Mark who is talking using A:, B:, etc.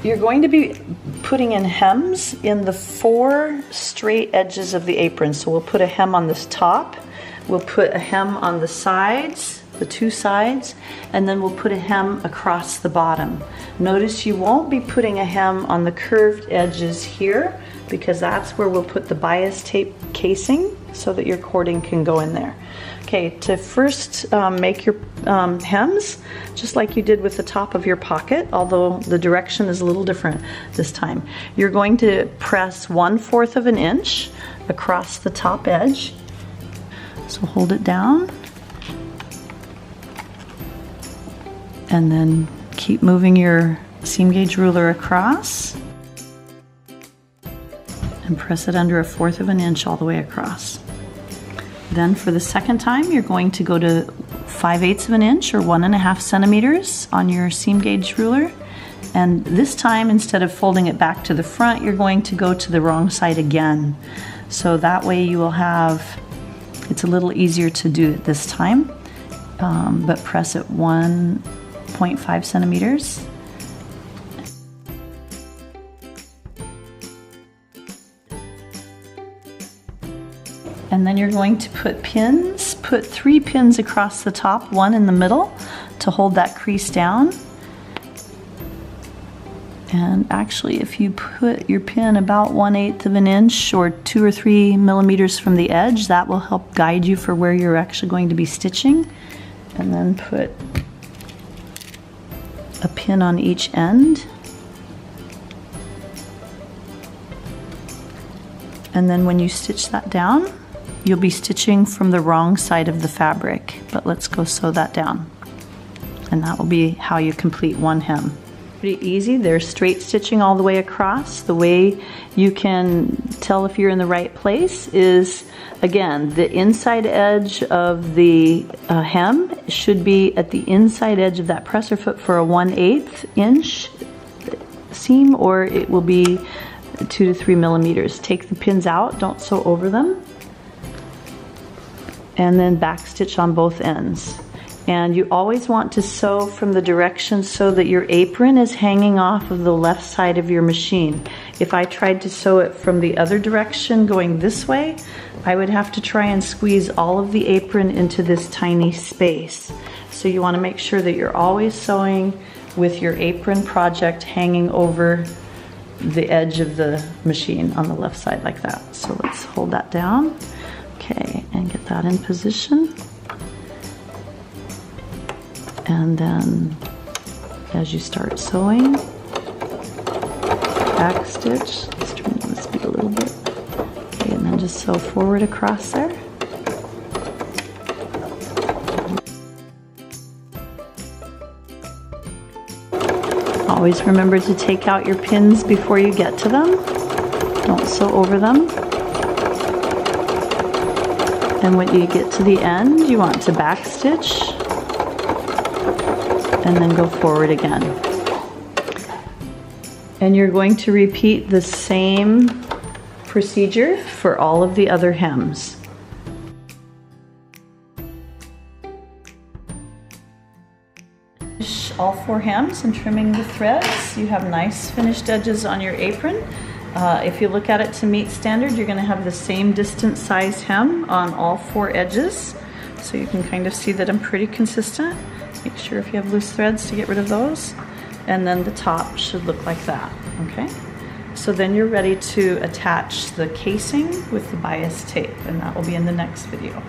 A: You're going to be putting in hems in the 4 straight edges of the apron. So we'll put a hem on this top, we'll put a hem on the sides, the 2 sides, and then we'll put a hem across the bottom. Notice you won't be putting a hem on the curved edges here, because that's where we'll put the bias tape casing so that your cording can go in there. Okay, to first make your hems, just like you did with the top of your pocket, although the direction is a little different this time. You're going to press 1/4 of an inch across the top edge. So hold it down. And then keep moving your seam gauge ruler across. And press it under 1/4 of an inch all the way across. Then for the second time, you're going to go to 5/8 of an inch or 1.5 centimeters on your seam gauge ruler. And this time, instead of folding it back to the front, you're going to go to the wrong side again. So that way you will have, it's a little easier to do it this time, but press it 1.5 centimeters. And then you're going to put pins, put 3 pins across the top, 1 in the middle to hold that crease down. And actually, if you put your pin about 1/8 of an inch or 2 or 3 millimeters from the edge, that will help guide you for where you're actually going to be stitching. And then put a pin on each end. And then when you stitch that down, you'll be stitching from the wrong side of the fabric, but let's go sew that down. And that will be how you complete one hem. Pretty easy. There's straight stitching all the way across. The way you can tell if you're in the right place is, again, the inside edge of the hem should be at the inside edge of that presser foot for a 1/8 inch seam, or it will be 2 to 3 millimeters. Take the pins out, don't sew over them, and then back stitch on both ends. And you always want to sew from the direction so that your apron is hanging off of the left side of your machine. If I tried to sew it from the other direction going this way, I would have to try and squeeze all of the apron into this tiny space. So you want to make sure that you're always sewing with your apron project hanging over the edge of the machine on the left side like that. So let's hold that down. Okay, and get that in position. And then as you start sewing, back stitch. Let's turn the speed a little bit. Okay, and then just sew forward across there. Always remember to take out your pins before you get to them. Don't sew over them. And when you get to the end, you want to back stitch and then go forward again. And you're going to repeat the same procedure for all of the other hems. Finish all 4 hems and trimming the threads. You have nice finished edges on your apron. If you look at it to meet standard, you're going to have the same distance size hem on all 4 edges. So you can kind of see that I'm pretty consistent. Make sure if you have loose threads to get rid of those. And then the top should look like that, okay? So then you're ready to attach the casing with the bias tape, and that will be in the next video.